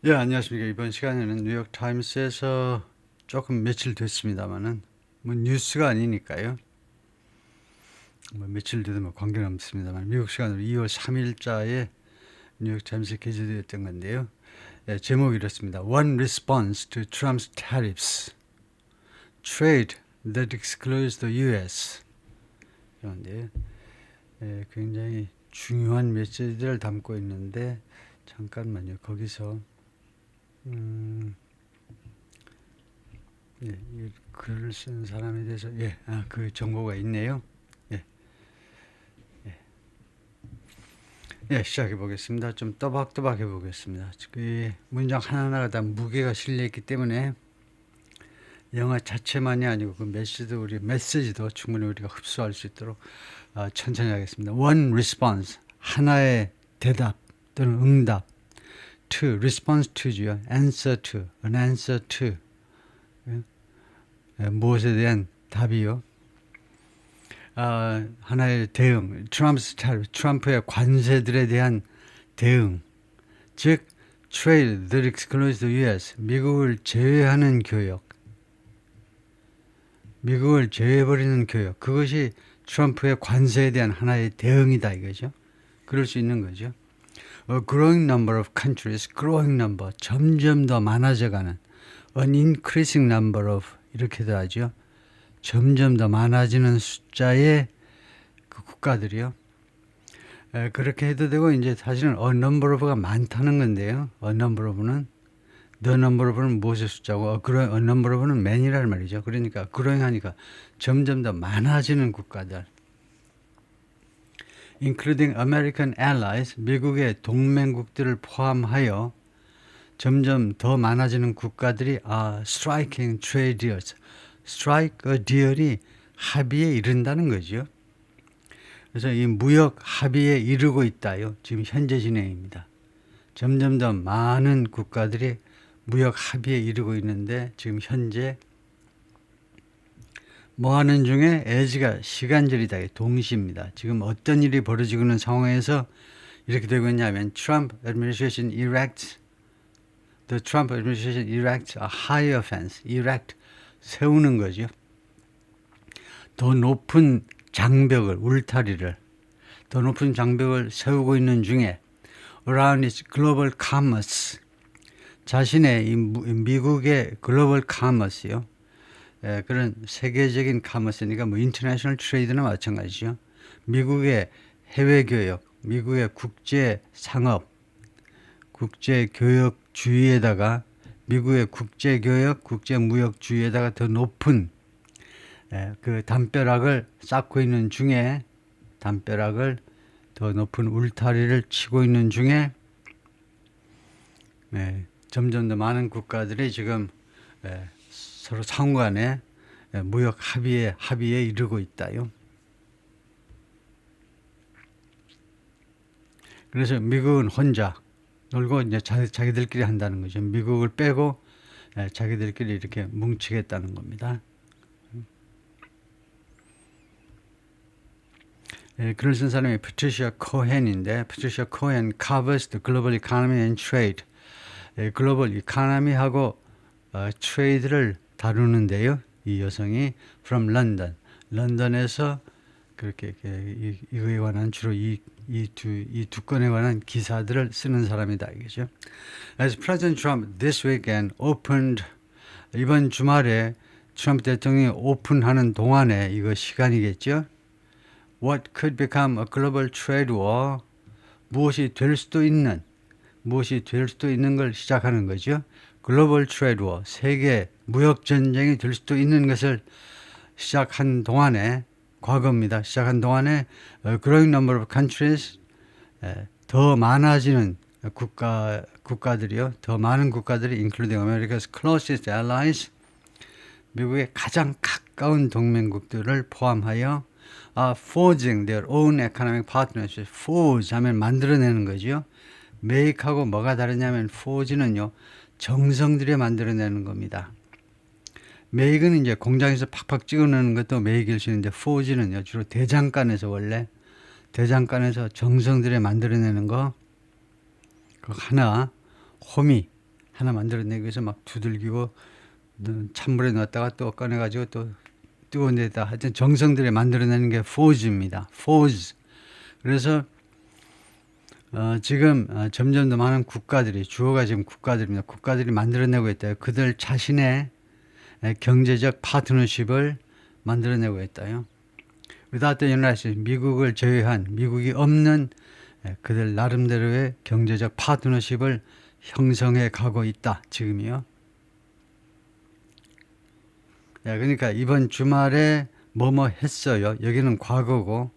예, 안녕하십니까. 이번 시간에는 뉴욕 타임스에서 조금 며칠 됐습니다만은 뭐 뉴스가 아니니까요. 뭐 며칠 돼도 뭐 관계는 없습니다만 미국 시간으로 2월 3일자에 뉴욕 타임스에 게재되었던 건데요. 예, 제목이 이렇습니다. One response to Trump's tariffs, trade that excludes the U.S. 그런데 예, 굉장히 중요한 메시지를 담고 있는데 잠깐만요. 거기서 예, 이 글을 쓴 사람에 대해서 그 정보가 있네요. 예, 시작해 보겠습니다. 좀 또박또박 해 보겠습니다. 그 문장 하나하나가 다 무게가 실려 있기 때문에 영어 자체만이 아니고 그 메시지도 충분히 우리가 흡수할 수 있도록 천천히 하겠습니다. One response, 하나의 대답 또는 응답. To, response to죠. Answer to, an answer to. 무엇에 대한 답이요. 하나의 대응, 트럼프의 관세들에 대한 대응, 즉 trade that excludes the U.S. 미국을 제외하는 교역, 미국을 제외해버리는 교역, 그것이 트럼프의 관세에 대한 하나의 대응이다 이거죠. 그럴 수 있는 거죠. A growing number of countries, growing number, 점점 더 많아져가는, an increasing number of 이렇게도 하죠. 점점 더 많아지는 숫자의 그 국가들이요. 그렇게 해도 되고 이제 사실은 a number of가 많다는 건데요. a number of는 the number of는 무엇의 숫자고 a number of는 man이라는 말이죠. 그러니까 growing 하니까 점점 더 많아지는 국가들. including American allies, 미국의 동맹국들을 포함하여 점점 더 많아지는 국가들이 striking trade deals. strike a deal이 합의에 이른다는 거죠. 그래서 이 무역 합의에 이르고 있다요. 지금 현재 진행입니다. 점점 더 많은 국가들이 무역 합의에 이르고 있는데 지금 현재 뭐 하는 중에 as가 시간절이다. 동시입니다. 지금 어떤 일이 벌어지고 있는 상황에서 이렇게 되고 있냐면 Trump administration erects the Trump administration erects a higher fence. erect 세우는 거죠. 더 높은 장벽을 울타리를 더 높은 장벽을 세우고 있는 중에 around its global commerce 자신의 이 미국의 글로벌 카머스요. 그런 세계적인 카머스니까 뭐 인터내셔널 트레이드나 마찬가지죠. 미국의 해외 교역, 미국의 국제 상업, 국제 교역주의에다가 미국의 국제 교역, 국제 무역주의에다가 더 높은 그 담벼락을 쌓고 있는 중에 담벼락을 더 높은 울타리를 치고 있는 중에 점점 더 많은 국가들이 지금 서로 상호간에 무역 합의에 이르고 있다요. 그래서 미국은 혼자 놀고 이제 자기들끼리 한다는 거죠. 미국을 빼고 자기들끼리 이렇게 뭉치겠다는 겁니다. 글을 쓴 사람이 Patricia Cohen인데 Patricia Cohen covers the global economy and trade. 글로벌 이코노미하고 트레이드를 다루는데요. 이 여성이 from London, 런던에서 그렇게 이거에 관한 주로 이 두 건에 관한 기사들을 쓰는 사람이다 이거죠. As President Trump this weekend opened 이번 주말에 트럼프 대통령이 오픈하는 동안에 이거 시간이겠죠. What could become a global trade war 무엇이 될 수도 있는 걸 시작하는 거죠. 글로벌 트레이드 워, 세계 무역 전쟁이 될 수도 있는 것을 시작한 동안에 과거입니다. 시작한 동안에 growing number of countries 더 많아지는 국가들이요. 더 많은 국가들이 including America's closest allies 미국의 가장 가까운 동맹국들을 포함하여 forging their own economic partnership. forge 하면 만들어내는 거죠. make하고 뭐가 다르냐면 forge는요. 정성들여 만들어내는 겁니다. make는 이제 공장에서 팍팍 찍어내는 것도 make일 수 있는데 forge는요. 주로 대장간에서 정성들여 만들어내는 거 그 하나 호미 하나 만들어내기 위해서 막 두들기고 찬물에 넣었다가 또 꺼내가지고 또 뜨거운 데다 하여튼 정성들이 만들어내는 게 forge입니다. forge. 그래서 지금 점점 더 많은 국가들이 주어가 지금 국가들입니다. 국가들이 만들어내고 있다. 그들 자신의 경제적 파트너십을 만들어내고 있다요. without the United States, 미국을 제외한 미국이 없는 그들 나름대로의 경제적 파트너십을 형성해 가고 있다. 지금이요. 그러니까 이번 주말에 뭐뭐 했어요. 여기는 과거고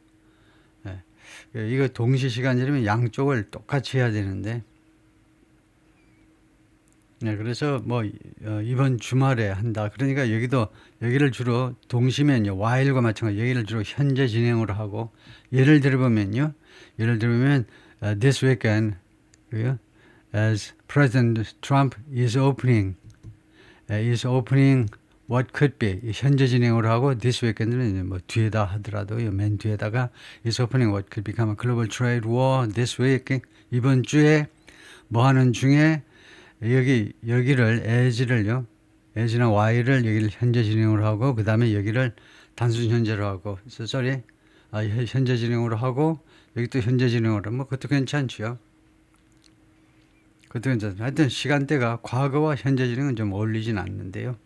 이거 동시시간이라면 양쪽을 똑같이 해야 되는데 그래서 뭐 이번 주말에 한다. 그러니까 여기를 주로 동시면요. while과 마찬가지 여기를 주로 현재 진행으로 하고 예를 들어보면 this weekend as President Trump is opening what could be 현재 진행으로 하고 this weekend는 뭐 뒤에다 하더라도요. 맨 뒤에다가 is opening what could become a global trade war this week 이번 주에 뭐 하는 중에 여기를 as나 y를 여기를 현재 진행으로 하고 그 다음에 여기를 단순 현재로 하고 현재 진행으로 하고 여기 또 현재 진행으로 뭐 그것도 괜찮죠. 그것도 괜찮죠. 하여튼 시간대가 과거와 현재 진행은 좀 어울리진 않는데요.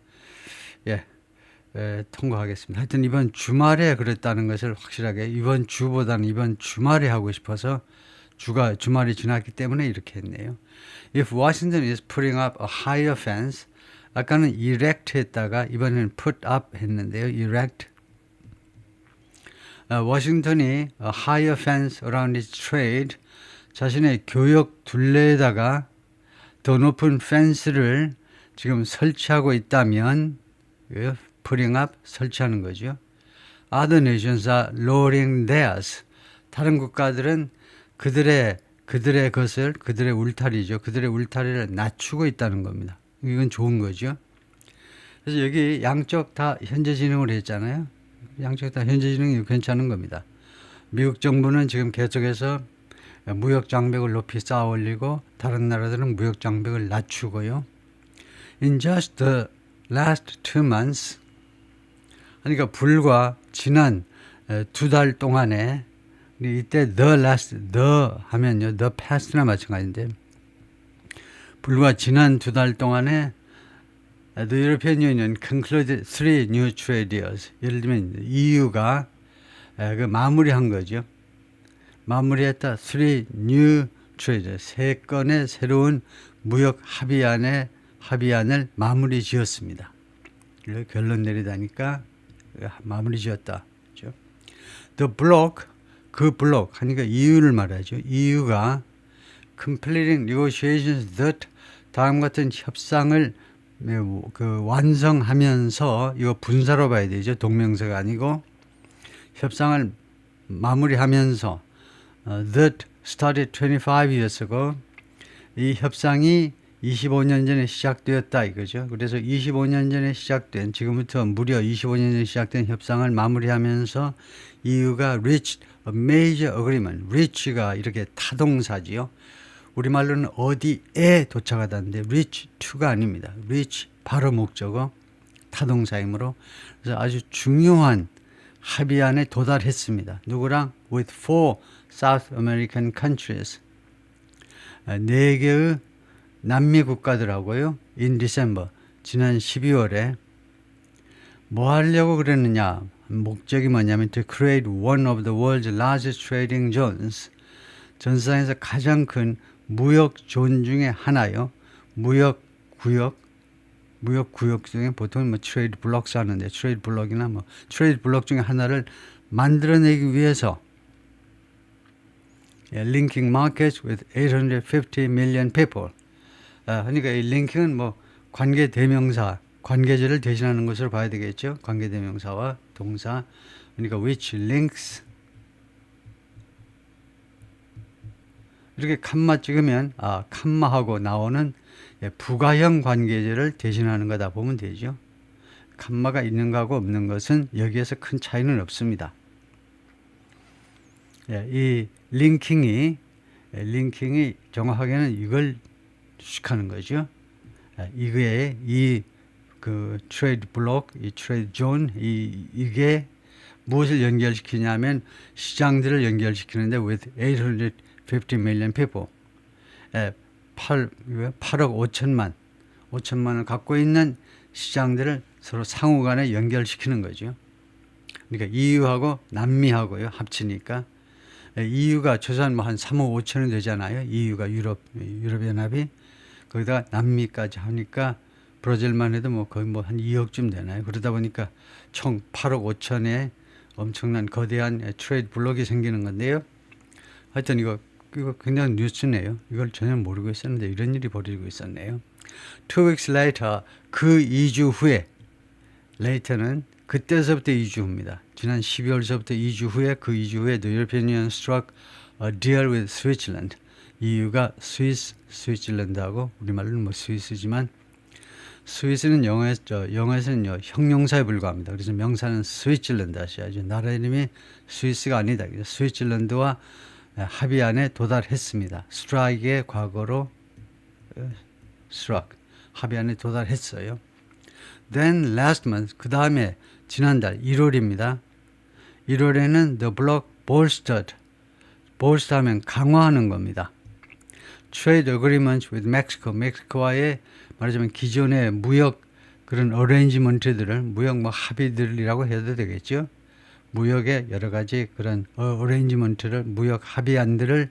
통과하겠습니다. 하여튼 이번 주말에 그랬다는 것을 확실하게 이번 주보다는 이번 주말에 하고 싶어서 주말이 지났기 때문에 이렇게 했네요. If Washington is putting up a higher fence, 아까는 erect 했다가 이번에는 put up 했는데요. erect. 워싱턴이 a higher fence around its trade, 자신의 교역 둘레에다가 더 높은 펜스를 지금 설치하고 있다면 putting up 설치하는 거죠. Other nations are lowering theirs. 다른 국가들은 그들의 것을 그들의 울타리죠. 그들의 울타리를 낮추고 있다는 겁니다. 이건 좋은 거죠. 그래서 여기 양쪽 다 현재 진행을 했잖아요. 양쪽 다 현재 진행이 괜찮은 겁니다. 미국 정부는 지금 계속해서 무역 장벽을 높이 쌓아 올리고 다른 나라들은 무역 장벽을 낮추고요. In just the last 2 months 그러니까 불과 지난 2달 동안에 이때 the 하면요 the past나 마찬가지인데 불과 지난 2달 동안에 the European Union concluded 3 new trade deals. 예를 들면 EU가 그 마무리한 거죠. 마무리했다 3 new trade 3건의 새로운 무역 합의안을 마무리 지었습니다. 결론 내리다니까 마무리 지었다. 그렇죠? The bloc 그 블록 하니까 EU를 말하죠. EU가 completing negotiations that 다음 같은 협상을 완성하면서 이거 분사로 봐야 되죠. 동명사가 아니고 협상을 마무리하면서 that started 25 years ago 이 협상이 25년 전에 시작되었다 이거죠. 그래서 25년 전에 시작된 지금부터 무려 25년 전에 시작된 협상을 마무리하면서 EU가 reached a major agreement. reach가 이렇게 타동사지요. 우리말로는 어디에 도착하다는데 reach to가 아닙니다. reach 바로 목적어 타동사이므로 그래서 아주 중요한 합의안에 도달했습니다. 누구랑? with 4 South American countries. 4개의 남미 국가들하고요. in December 지난 12월에 뭐 하려고 그랬느냐? 목적이 뭐냐면 to create one of the world's largest trading zones. 전 세상에서 가장 큰 무역 존 중에 하나요. 무역 구역 중에 보통 뭐 트레이드 블록스 하는데 트레이드 블록이나 뭐 트레이드 블록 중에 하나를 만들어내기 위해서 linking markets with 850 million people. 그러니까 이 링킹은 뭐 관계대명사, 관계제를 대신하는 것으로 봐야 되겠죠. 관계대명사와 동사. 그러니까 which links 이렇게 칸마 찍으면 칸마하고 나오는 부가형 관계제를 대신하는 거다 보면 되죠. 칸마가 있는 거하고 없는 것은 여기에서 큰 차이는 없습니다. 이 링킹이 정확하게는 이걸 수식하는 거죠. 이게 이 그 트레이드 블록, 이 트레이드 존, 이게 무엇을 연결시키냐면 시장들을 연결시키는데 with 850 million people, 8억 5천만을 갖고 있는 시장들을 서로 상호간에 연결시키는 거죠. 그러니까 EU하고 남미하고요 합치니까 EU가 최소한 뭐 한 3억 5천은 되잖아요. EU가 유럽연합이 거기다가 남미까지 하니까 브라질만 해도 뭐 거의 뭐 한 2억쯤 되나요. 그러다 보니까 총 8억 5천의 엄청난 거대한 트레이드 블록이 생기는 건데요. 하여튼 이거 그냥 뉴스네요. 이걸 전혀 모르고 있었는데 이런 일이 벌어지고 있었네요. 2 weeks later, 그 2주 후에, later는 그때서부터 2주 후입니다. 지난 12월서부터 2주 후에, 그 2주 후에 the European Union struck a deal with Switzerland. EU가 스위스랜드하고 우리말로는 뭐 스위스지만 스위스는 영어에서는요 형용사에 불과합니다. 그래서 명사는 스위tzerland 하셔야죠. 나라 이름이 스위스가 아니다. 스위tzerland와 합의안에 도달했습니다. strike의 과거로 struck, 합의안에 도달했어요. Then last month, 그 다음에 지난달 1월입니다. 1월에는 the bloc bolstered, bolster 하면 강화하는 겁니다. Trade agreements with Mexico, 멕시코와의 말하자면 기존의 무역 그런 어레인지먼트들을 무역 뭐 합의들이라고 해도 되겠죠. 무역의 여러 가지 그런 어레인지먼트를 무역 합의안들을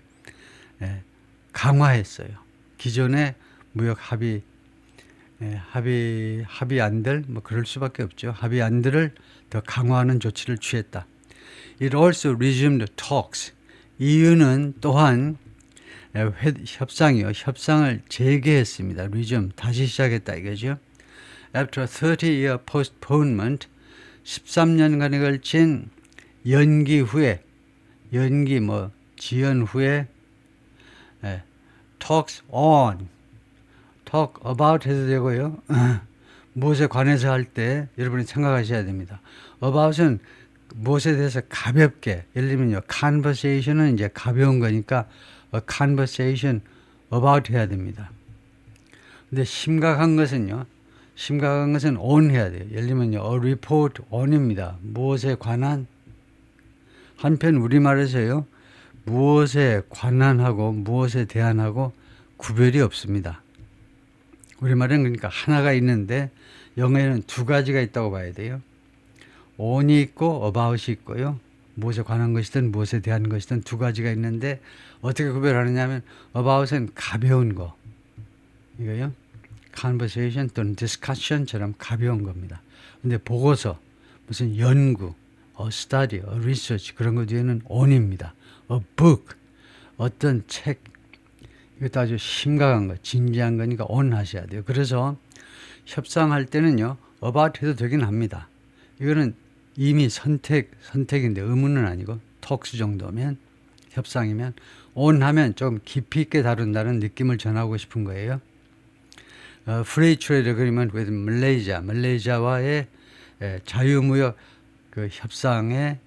강화했어요. 기존의 무역 합의안들 뭐 그럴 수밖에 없죠. 합의안들을 더 강화하는 조치를 취했다. It also resumed talks. EU는 또한 협상을 재개했습니다. resume, 다시 시작했다 이거죠. After a 30-year postponement, 13년간에 걸친 연기 후에, 지연 후에 talks on, talk about 해도 되고요. 무엇에 관해서 할 때 여러분이 생각하셔야 됩니다. about은 무엇에 대해서 가볍게, 예를 들면요, conversation은 이제 가벼운 거니까 a conversation about 해야 됩니다. 근데 심각한 것은 on 해야 돼요. 예를 들면요, a report on입니다. 무엇에 관한, 한편 우리말에서요, 무엇에 관한하고 무엇에 대한하고 구별이 없습니다. 우리말은 그러니까 하나가 있는데 영어에는 두 가지가 있다고 봐야 돼요. on이 있고 about이 있고요. 무엇에 관한 것이든 무엇에 대한 것이든 두 가지가 있는데 어떻게 구별하느냐 하면 about은 가벼운 거, 이거요. conversation 또는 discussion처럼 가벼운 겁니다. 근데 보고서, 무슨 연구, a study, a research 그런 거 뒤에는 on입니다. a book, 어떤 책, 이것도 아주 심각한 거, 진지한 거니까 on 하셔야 돼요. 그래서 협상할 때는요, about 해도 되긴 합니다. 이거는 이미 선택인데 의문은 아니고 talks 정도면, 협상이면 on 하면 좀 깊이 있게 다룬다는 느낌을 전하고 싶은 거예요. Free Trade Agreement with Malaysia, 말레이시아와의 자유무역 그 협상에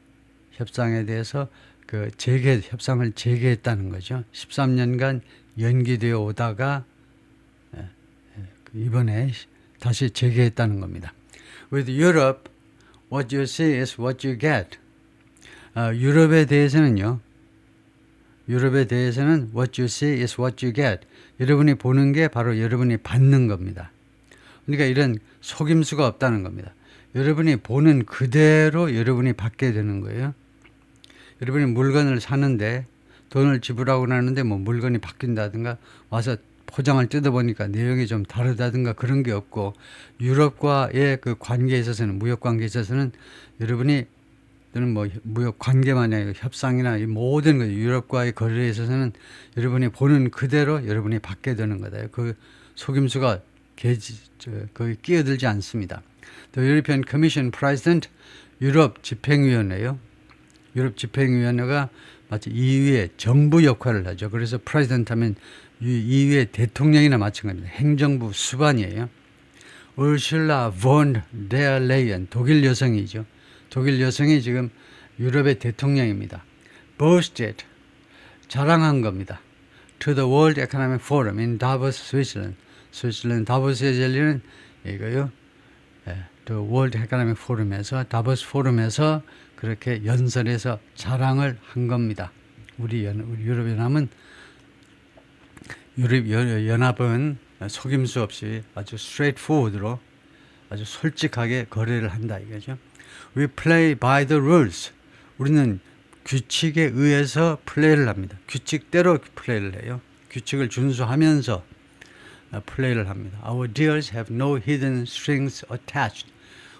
대해서 그 협상을 재개했다는 거죠. 13년간 연기되어 오다가 이번에 다시 재개했다는 겁니다. With Europe, what you see is what you get. 유럽에 대해서는 what you see is what you get. 여러분이 보는 게 바로 여러분이 받는 겁니다. 그러니까 이런 속임수가 없다는 겁니다. 여러분이 보는 그대로 여러분이 받게 되는 거예요. 여러분이 물건을 사는데 돈을 지불하고 나는데 뭐 물건이 바뀐다든가 와서 포장을 뜯어보니까 내용이 좀 다르다든가 그런 게 없고, 유럽과의 그 관계에 있어서는, 무역 관계에 있어서는 여러분이, 또는 뭐 무역 관계만이 아니라 협상이나 이 모든 거, 유럽과의 거래에 있어서는 여러분이 보는 그대로 여러분이 받게 되는 거다. 그 속임수가 거기 끼어들지 않습니다. The European Commission President, 유럽 집행위원회요. 유럽 집행위원회가 마치 EU의 정부 역할을 하죠. 그래서 President 하면 EU의 대통령이나 마찬가지입니다. 행정부 수반이에요. Ursula von der Leyen, 독일 여성이죠. 독일 여성이 지금 유럽의 대통령입니다. boasted, 자랑한 겁니다. To the World Economic Forum in Davos, Switzerland. 스위스랜드 다보스에 열리는 이거요. 월드 에코노믹 포럼에서 다보스 포럼에서 그렇게 연설해서 자랑을 한 겁니다. 우리 유럽연합은 유럽연합은 속임수 없이 아주 straightforward로 아주 솔직하게 거래를 한다 이거죠. We play by the rules. 우리는 규칙에 의해서 플레이를 합니다. 규칙대로 플레이를 해요. 규칙을 준수하면서 플레이를 합니다. Our deals have no hidden strings attached.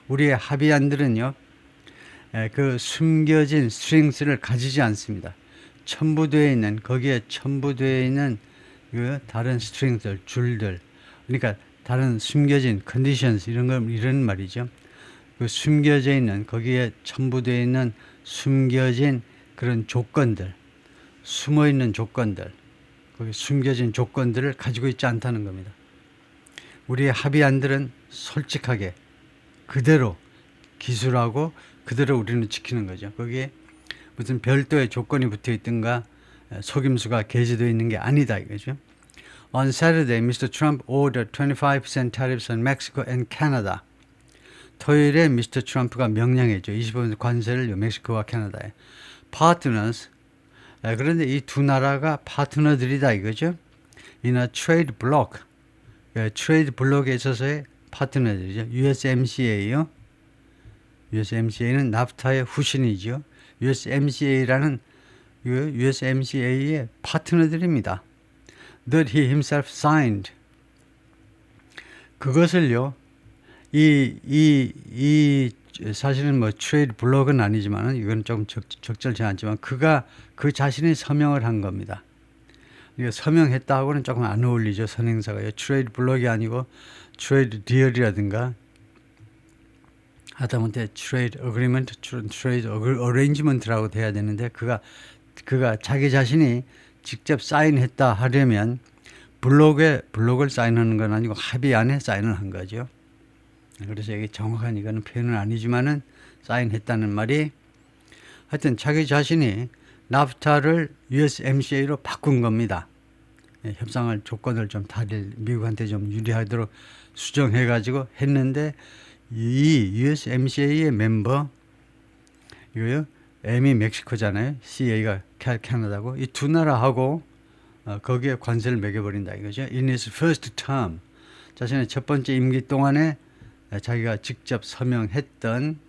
우리의 합의안들은요, 그 숨겨진 스트링스를 가지지 않습니다. 거기에 첨부되어 있는 그 다른 스트링들, 줄들, 그러니까 다른 숨겨진 conditions 이런 말이죠. 그 숨겨져 있는 거기에 첨부되어 있는 숨겨진 그런 조건들, 숨어 있는 조건들, 거기 숨겨진 조건들을 가지고 있지 않다는 겁니다. 우리의 합의안들은 솔직하게 그대로 기술하고 그대로 우리는 지키는 거죠. 거기에 무슨 별도의 조건이 붙어 있든가 속임수가 게재되어 있는 게 아니다 이거죠. On Saturday, Mr. Trump ordered 25% tariffs on Mexico and Canada. 토요일에 미스터 트럼프가 명령했죠. 25% 관세를 멕시코와 캐나다에. Partners. 그런데 이 두 나라가 파트너들이다 이거죠. In a trade bloc. 트레이드 블록에 있어서의 파트너들이죠. USMCA요. USMCA는 나프타의 후신이죠. USMCA라는 USMCA의 파트너들입니다. That he himself signed. 그것을요. 사실은 뭐 트레이드 블록은 아니지만 이건 조금 적절치 않지만 그가 그 자신이 서명을 한 겁니다. 서명했다하고는 조금 안 어울리죠. 선행사가요. 트레이드 블록이 아니고 트레이드 디얼이라든가 하다못해 트레이드 어그리먼트, 트레이드 어레인지먼트라고 돼야 되는데 그가 자기 자신이 직접 사인했다 하려면 블록을 사인하는 건 아니고 합의안에 사인을 한 거죠. 그래서 이게 정확한 이거는 표현은 아니지만은 사인했다는 말이 하여튼 자기 자신이 나프타를 USMCA로 바꾼 겁니다. 협상할 조건을 좀 미국한테 좀 유리하도록 수정해가지고 했는데 이 USMCA의 멤버 이거요. M이 멕시코잖아요. CA가 캐나다고 이 두 나라하고 거기에 관세를 매겨버린다 이거죠. In his first term 자신의 첫 번째 임기 동안에 자기가 직접 서명했던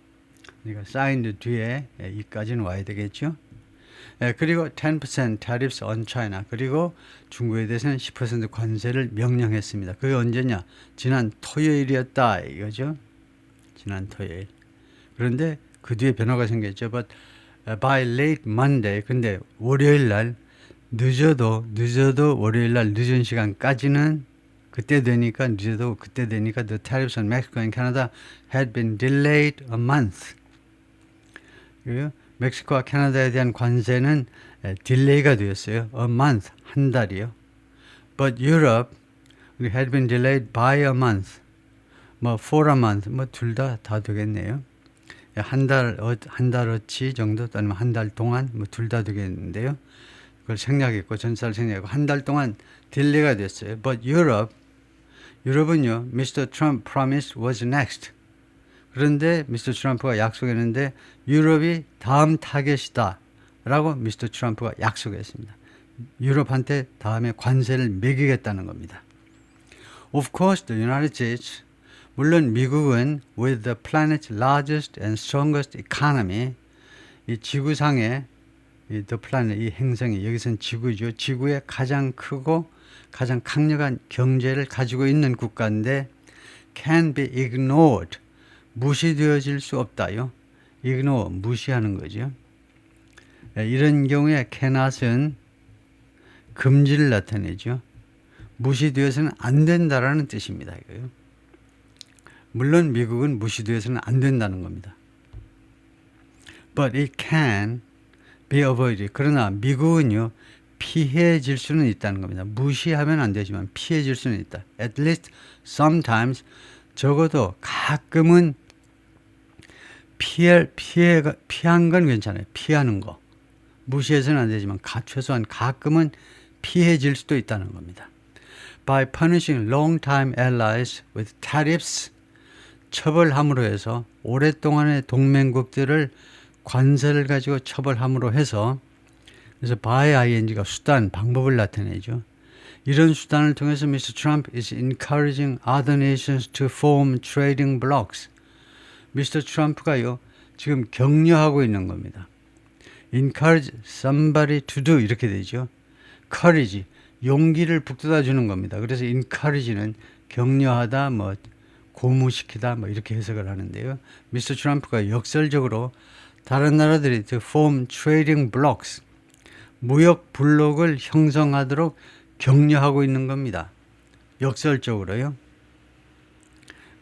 그러니까 사인드 뒤에 이까지는 와야 되겠죠. 그리고 10% tariffs on China 그리고 중국에 대해서는 10% 관세를 명령했습니다. 그게 언제냐? 지난 토요일이었다 이거죠. 지난 토요일. 그런데 그 뒤에 변화가 생겼죠. But by late Monday 근데 월요일 날 늦어도 월요일 날 늦은 시간까지는 그때 되니까 the tariffs on Mexico and Canada had been delayed a month. 멕시코와 캐나다에 대한 관세는 딜레이가 되었어요. A month, 한 달이요. But Europe had been delayed by a month. for a month, 둘 다 되겠네요. 한 달어치 정도 아니면 한 달 동안 둘 다 되겠는데요. 그걸 생략했고 전사를 생략했고 한 달 동안 딜레이가 됐어요. But 유럽은요, Mr. Trump promised was next. 그런데 미스터 트럼프가 약속했는데 유럽이 다음 타겟이다 라고 미스터 트럼프가 약속했습니다. 유럽한테 다음에 관세를 매기겠다는 겁니다. Of course, the United States, 물론 미국은 with the planet's largest and strongest economy, 이 지구상의 the planet, 이 행성이 여기서는 지구죠. 지구의 가장 크고 가장 강력한 경제를 가지고 있는 국가인데 can be ignored. 무시되어질 수 없다요. ignore, 무시하는 거죠. 이런 경우에 cannot은 금지를 나타내죠. 무시되어서는 안 된다라는 뜻입니다. 이거요. 물론 미국은 무시되어서는 안 된다는 겁니다. But it can be avoided. 그러나 미국은요. 피해질 수는 있다는 겁니다. 무시하면 안 되지만 피해질 수는 있다. At least sometimes 적어도 가끔은 피한 건 괜찮아요. 피하는 거. 무시해서는 안 되지만 최소한 가끔은 피해질 수도 있다는 겁니다. by punishing long-time allies with tariffs, 처벌함으로 해서 오랫동안의 동맹국들을 관세를 가지고 처벌함으로 해서, 그래서 by ing가 수단, 방법을 나타내죠. 이런 수단을 통해서 Mr. Trump is encouraging other nations to form trading blocs. 미스터 트럼프가요, 지금 격려하고 있는 겁니다. encourage somebody to do 이렇게 되죠. courage, 용기를 북돋아 주는 겁니다. 그래서 encourage는 격려하다, 뭐 고무시키다, 뭐 이렇게 해석을 하는데요. 미스터 트럼프가 역설적으로 다른 나라들이 to form trading blocks, 무역 블록을 형성하도록 격려하고 있는 겁니다. 역설적으로요.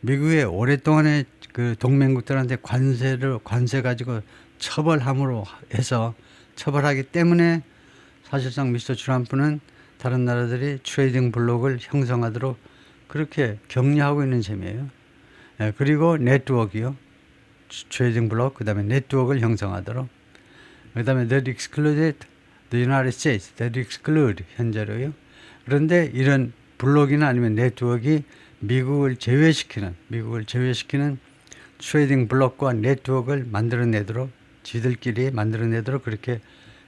미국의 오랫동안의 그 동맹국들한테 관세 가지고 처벌함으로 해서 처벌하기 때문에 사실상 미스터 트럼프는 다른 나라들이 트레이딩 블록을 형성하도록 그렇게 격려하고 있는 셈이에요. 그리고 네트워크요. 트레이딩 블록, 그 다음에 네트워크를 형성하도록. 그 다음에 that excluded the United States, that exclude 현재로요. 그런데 이런 블록이나 아니면 네트워크가 미국을 제외시키는 트레이딩 블록과 네트워크를 만들어내도록, 지들끼리 만들어내도록 그렇게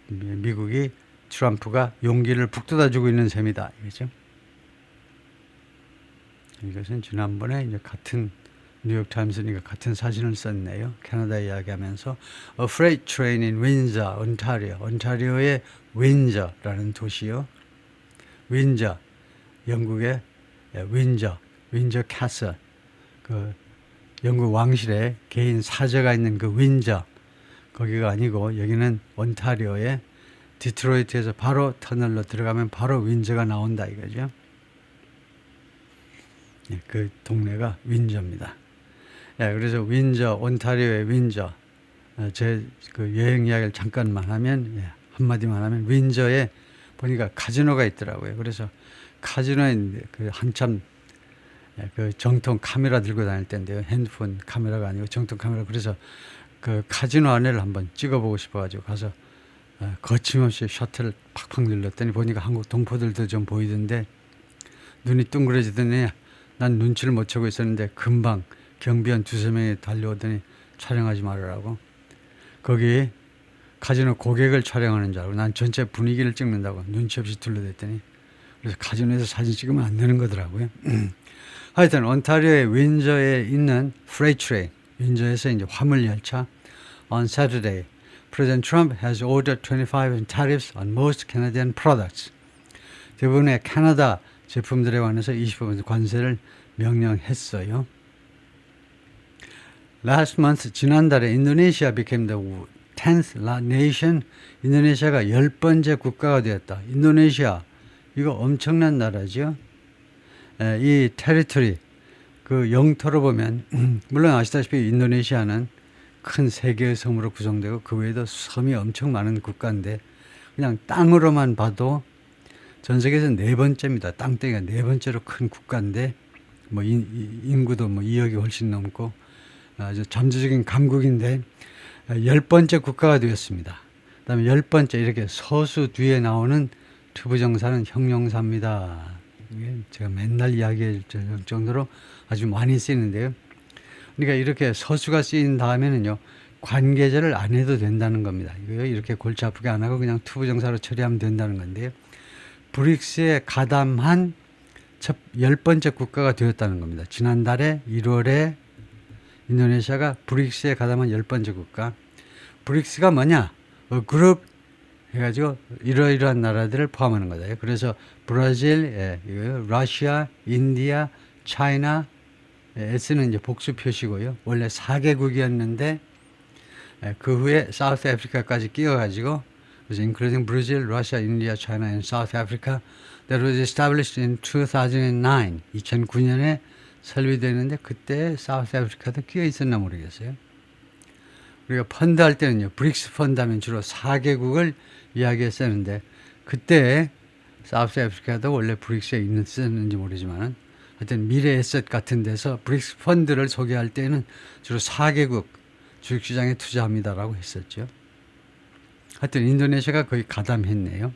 미국이 트럼프가 용기를 북돋아주고 있는 셈이다. 이거죠. 이것은 지난번에 이제 같은 뉴욕타임스니까 같은 사진을 썼네요. 캐나다 이야기하면서 A freight train in Windsor, 온타리오. 온타리오의 윈저라는 도시요. 윈저, 영국의 윈저 캐슬. 그 영국 왕실의 개인 사저가 있는 그 윈저. 거기가 아니고 여기는 온타리오의 디트로이트에서 바로 터널로 들어가면 바로 윈저가 나온다 이거죠. 그 동네가 윈저입니다. 그래서 윈저, 온타리오의 윈저. 제 그 여행 이야기를 잠깐만 하면, 한마디만 하면 윈저에 보니까 카지노가 있더라고요. 그래서 카지노에 그 한참 그 정통 카메라 들고 다닐 때인데요. 핸드폰 카메라가 아니고 정통 카메라. 그래서 그 카지노 안에를 한번 찍어보고 싶어가지고 가서 거침없이 셔틀을 팍팍 눌렀더니 보니까 한국 동포들도 좀 보이던데 눈이 둥그러지더니 난 눈치를 못 채고 있었는데 금방 경비원 2-3명이 달려오더니 촬영하지 말으라고. 거기 카지노 고객을 촬영하는 줄 알고 난 전체 분위기를 찍는다고 눈치 없이 둘러댔더니, 그래서 카지노에서 사진 찍으면 안 되는 거더라고요. 하여튼 온타리오의 윈저에 있는 freight train, 윈저에서 이제 화물 열차. On Saturday, President Trump has ordered 25% tariffs on most Canadian products. 대부분의 캐나다 제품들에 관해서 25% 관세를 명령했어요. Last month, 지난달에 Indonesia became the 10th nation. 인도네시아가 10번째 국가가 되었다. 인도네시아, 이거 엄청난 나라죠. 이 테리토리, 그 영토로 보면 물론 아시다시피 인도네시아는 큰 세 개의 섬으로 구성되고 그 외에도 섬이 엄청 많은 국가인데 그냥 땅으로만 봐도 전 세계에서 4번째입니다. 땅덩이가 4번째로 큰 국가인데 뭐 인구도 뭐 2억이 훨씬 넘고 아주 잠재적인 강국인데 10번째 국가가 되었습니다. 그다음에 10번째 이렇게 서수 뒤에 나오는 투부정사는 형용사입니다. 이게 제가 맨날 이야기할 정도로 아주 많이 쓰이는데요. 그러니까 이렇게 서수가 쓰인 다음에는요, 관계절을 안 해도 된다는 겁니다. 이거 이렇게 골치 아프게 안 하고 그냥 투부정사로 처리하면 된다는 건데요. 브릭스에 가담한 10번째 국가가 되었다는 겁니다. 지난달에 1월에 인도네시아가 브릭스에 가담한 10번째 국가. 브릭스가 뭐냐? 그룹 해가지고 이러이러한 나라들을 포함하는 거다. 그래서 브라질, 러시아, 인디아, 차이나, S는 이제 복수 표시고요. 원래 4개국이었는데 그 후에 사우스 아프리카까지 끼워가지고 그래서 including Brazil, Russia, India, China, and South Africa that was established in 2009. 2009년에 설립되는데 그때 사우스 아프리카도 끼어 있었나 모르겠어요. 우리가 펀드 할 때는요, 브릭스 펀드 하면 주로 4개국을 이야기했었는데 그때 사우스 아프리카도 원래 브릭스에 있었는지 모르지만 하여튼 미래 에셋 같은 데서 브릭스 펀드를 소개할 때는 주로 4개국 주식시장에 투자합니다라고 했었죠. 하여튼 인도네시아가 거의 가담했네요.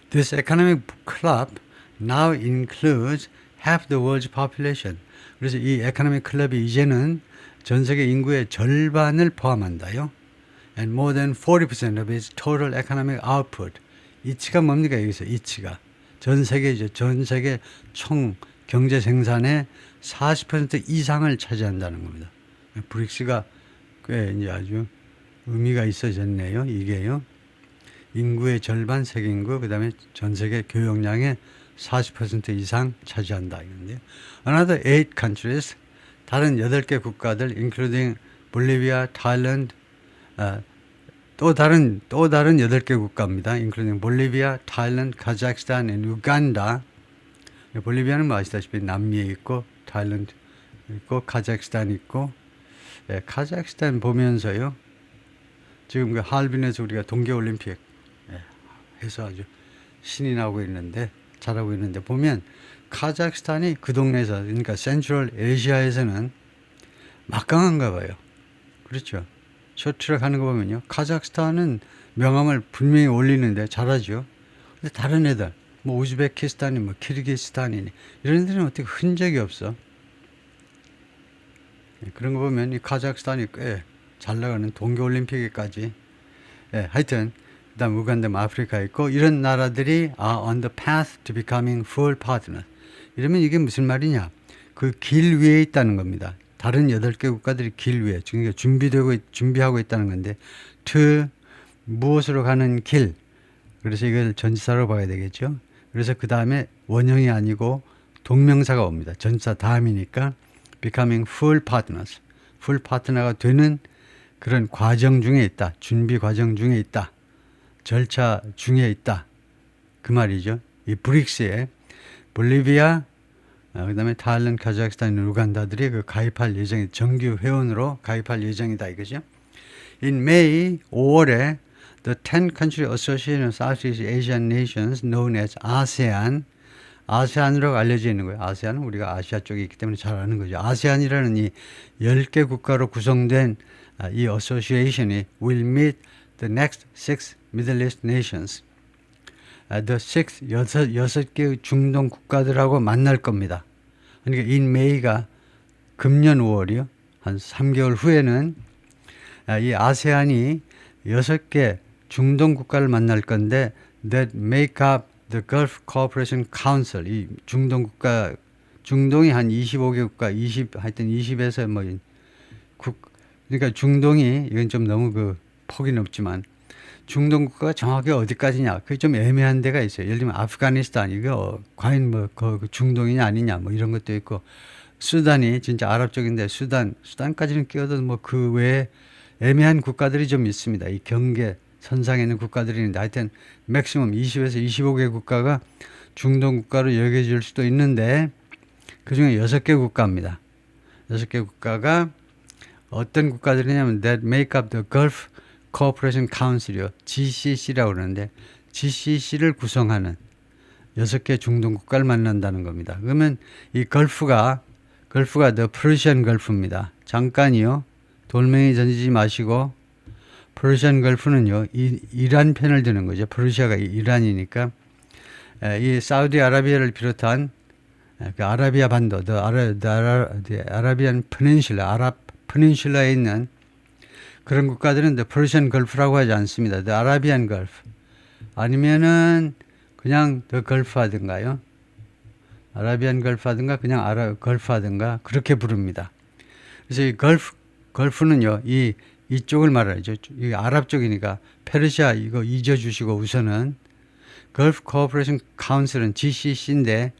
This economic club now includes half the world's population. 그래서 이 에코노믹 클럽이 이제는 전 세계 인구의 절반을 포함한다요. And more than 40% of its total economic output. 이치가 뭡니까 여기서 이치가 전 세계죠. 전 세계 총 경제 생산의 40% 이상을 차지한다는 겁니다. 브릭스가 꽤 이제 아주 의미가 있어졌네요. 이게요. 인구의 절반 세계 인구, 그다음에 전 세계 교역량의 40% 이상 차지한다 이건데요. Another 8 countries, 다른 8개 국가들, including Bolivia, Thailand, 또 다른 8개 국가입니다. including Bolivia, Thailand, Kazakhstan, and Uganda. 볼리비아는 뭐 아시다시피 남미에 있고, 타일랜드 있고, 카자흐스탄 있고, 카자흐스탄 보면서요. 지금 그 할빈에서 우리가 동계올림픽 해서 아주 신이 나고 있는데, 잘하고 있는데, 보면 카자흐스탄이 그 동네에서, 그러니까 센트럴 아시아에서는 막강한가 봐요. 그렇죠. 쇼트트랙 하는 거 보면요. 카자흐스탄은 명함을 분명히 올리는데 잘하죠. 근데 다른 애들, 뭐 우즈베키스탄이, 뭐 키르기스탄이니 이런 애들은 어떻게 흔적이 없어. 그런 거 보면 이 카자흐스탄이 꽤 잘 나가는 동계올림픽에까지. 하여튼 그다음 우간다, 아프리카 있고 이런 나라들이 are on the path to becoming full partners. 이러면 이게 무슨 말이냐? 그 길 위에 있다는 겁니다. 다른 8개 국가들이 길 위에 그러니까 준비하고 있다는 건데 to 무엇으로 가는 길. 그래서 이걸 전치사로 봐야 되겠죠. 그래서 그 다음에 원형이 아니고 동명사가 옵니다. 전치사 다음이니까 becoming full partners. full 파트너가 되는 그런 과정 중에 있다. 준비 과정 중에 있다. 절차 중에 있다. 그 말이죠. 이 브릭스에 볼리비아, 그다음에 타일랜드, 카자흐스탄, 우간다들이 그 가입할 예정이 정규 회원으로 가입할 예정이다 이거죠. In May 5월에 the 10 country association of Southeast Asian nations known as ASEAN, 아세안으로 알려져 있는 거예요. 아세안은 우리가 아시아 쪽에 있기 때문에 잘 아는 거죠. 아세안이라는 이 10개 국가로 구성된 이 association이 will meet the next 6 Middle East nations. The 6개 중동 국가들하고 만날 겁니다. 그러니까 in May가 금년 5월이요. 한 3개월 후에는 이 아세안이 6개 중동 국가를 만날 건데 that make up the Gulf Cooperation Council. 이 중동 국가, 중동이 한 25개 국가, 하여튼 20에서 뭐 그러니까 중동이 이건 좀 너무 그 폭이 넓지만 중동 국가가 정확히 어디까지냐? 그게 좀 애매한 데가 있어요. 예를 들면 아프가니스탄 이거 과연 뭐 그 중동이냐 아니냐 뭐 이런 것도 있고 수단이 진짜 아랍 쪽인데 수단까지는 끼어도 뭐 그 외에 애매한 국가들이 좀 있습니다. 이 경계 선상에 있는 국가들이 있는데 하여튼 맥시멈 20에서 25개 국가가 중동 국가로 여겨질 수도 있는데 그중에 6개 국가입니다. 6개 국가가 어떤 국가들이냐면 that make up the Gulf Cooperation Council이요. GCC라고 그러는데 GCC를 구성하는 6개 중동 국가를 만난다는 겁니다. 그러면 이 걸프가 the Persian Gulf입니다. 잠깐이요. 돌멩이 던지지 마시고 퍼시안 걸프는요. 이란 편을 드는 거죠. 퍼시아가 이란이니까 이 사우디아라비아를 비롯한 그 아라비아 반도, 아라비안 페닌슐라, 아랍 페닌슐라에 있는 그런 국가들은 퍼시안 걸프라고 하지 않습니다. 아라비안 걸프 아니면은 그냥 걸프 하든가요. 아라비안 걸프 하든가 그냥 걸프 하든가 그렇게 부릅니다. 그래서 이 걸프는요. 이쪽을 말하죠. 이 아랍 쪽이니까 페르시아 이거 잊어주시고 우선은 Gulf Cooperation Council은 GCC인데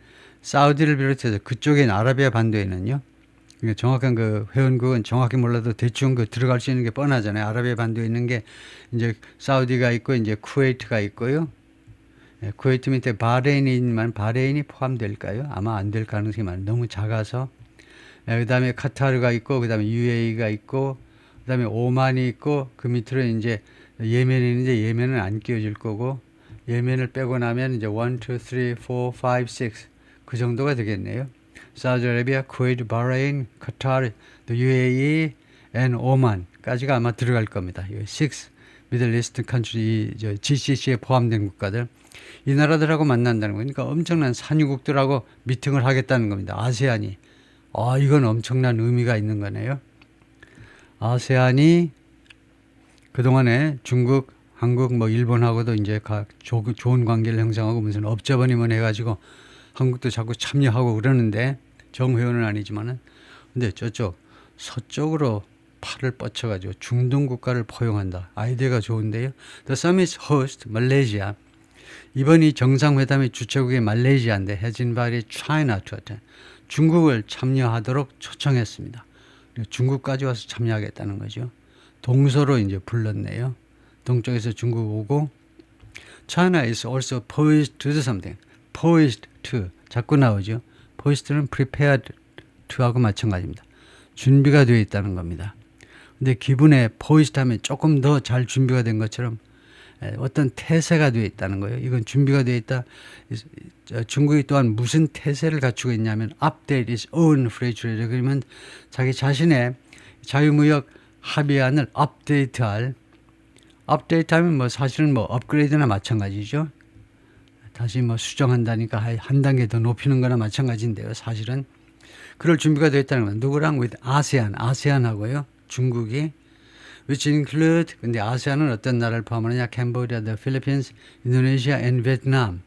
사우디를 비롯해서 그쪽에 아라비아 반도에는요. 그러니까 정확한 그 회원국은 정확히 몰라도 대충 그 들어갈 수 있는 게 뻔하잖아요. 아라비아 반도에 있는 게 이제 사우디가 있고 이제 쿠웨이트가 있고요. 쿠웨이트 밑에 바레인이만 바레인이 포함될까요? 아마 안 될 가능성이 많아요. 너무 작아서. 그다음에 카타르가 있고 그다음에 UAE가 있고 그다음에 오만이 있고 그 밑으로 이제 예멘이 있는데 예멘은 안 끼워질 거고 예멘을 빼고 나면 이제 1, 2, 3, 4, 5, 6 그 정도가 되겠네요. 사우디아라비아, 쿠웨이트, 바레인, 카타르, UAE, and 오만까지가 아마 들어갈 겁니다. 6 미들 이스트 컨트리 GCC에 포함된 국가들. 이 나라들하고 만난다는 거니까 엄청난 산유국들하고 미팅을 하겠다는 겁니다. 아세안이. 이건 엄청난 의미가 있는 거네요. 아세안이 그동안에 중국, 한국, 일본하고도 이제 좋은 관계를 형성하고 무슨 업자번이면 해가지고 한국도 자꾸 참여하고 그러는데 정회원은 아니지만은 근데 저쪽 서쪽으로 팔을 뻗쳐가지고 중동 국가를 포용한다. 아이디어가 좋은데요. The summit host Malaysia. 이번이 정상회담의 주최국이 말레이시아인데 해진발이 China to attend. 중국을 참여하도록 초청했습니다. 중국까지 와서 참여하겠다는 거죠. 동서로 이제 불렀네요. 동쪽에서 중국 오고 China is also poised to do something. poised to 자꾸 나오죠. poised는 prepared to하고 마찬가지입니다. 준비가 되어 있다는 겁니다. 근데 기분에 poised 하면 조금 더 잘 준비가 된 것처럼 어떤 태세가 되어 있다는 거예요. 이건 준비가 되어 있다. 중국이 또한 무슨 태세를 갖추고 있냐면 update its own free trade. 그러면 자기 자신의 자유무역 합의안을 업데이트하면 사실은 업그레이드나 마찬가지죠. 다시 수정한다니까 한 단계 더 높이는 거나 마찬가지인데요. 사실은 그럴 준비가 되어 있다는 건 누구랑 with 아세안하고요. 중국이 which include 근데 아세안은 어떤 나라를 포함하느냐? 캄보디아, the Philippines, Indonesia and Vietnam.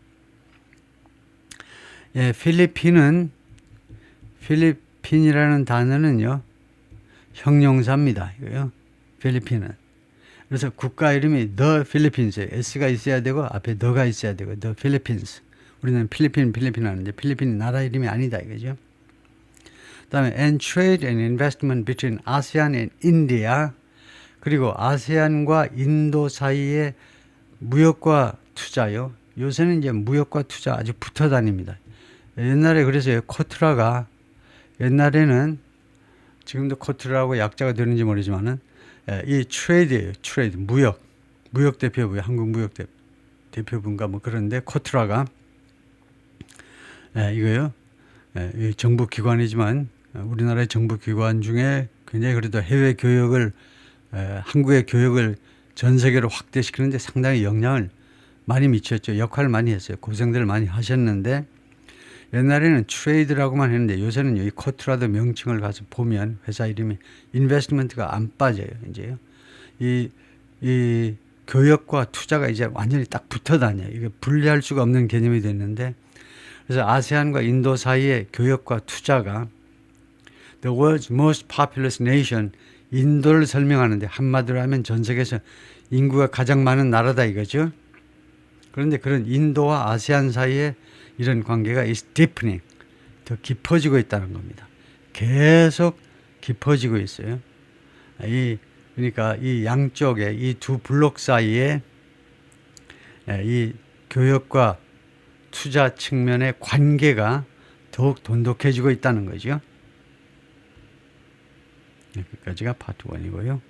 예, 필리핀이라는 단어는요. 형용사입니다. 이거요. 필리핀은. 그래서 국가 이름이 The Philippines. S가 있어야 되고 앞에 the가 있어야 되고 The Philippines. 우리는 필리핀 하는데 필리핀이 나라 이름이 아니다 이거죠. 그다음에 and trade and investment between ASEAN and India. 그리고 아세안과 인도 사이의 무역과 투자요. 요새는 이제 무역과 투자 아주 붙어 다닙니다. 옛날에 그래서 코트라가 옛날에는 지금도 코트라고 약자가 되는지 모르지만은 이 트레이드예요. 트레이드 무역 대표부 한국 무역 대표부인가 그런데 코트라가 이거요. 이 정부 기관이지만 우리나라의 정부 기관 중에 굉장히 그래도 해외 교역을 한국의 교역을 전 세계로 확대시키는데 상당히 영향을 많이 미쳤죠. 역할을 많이 했어요. 고생들을 많이 하셨는데 옛날에는 트레이드라고만 했는데 요새는 이 코트라도 명칭을 가서 보면 회사 이름이 인베스트먼트가 안 빠져요. 이제요. 이 교역과 투자가 이제 완전히 딱 붙어 다녀요. 이게 분리할 수가 없는 개념이 됐는데 그래서 아세안과 인도 사이의 교역과 투자가 the world's most populous nation 인도를 설명하는데 한마디로 하면 전 세계에서 인구가 가장 많은 나라다 이거죠. 그런데 그런 인도와 아세안 사이에 이런 관계가 is deepening, 더 깊어지고 있다는 겁니다. 계속 깊어지고 있어요. 그러니까 이 양쪽에 이 두 블록 사이에 이 교역과 투자 측면의 관계가 더욱 돈독해지고 있다는 거죠. 여기까지가 파트 1이고요.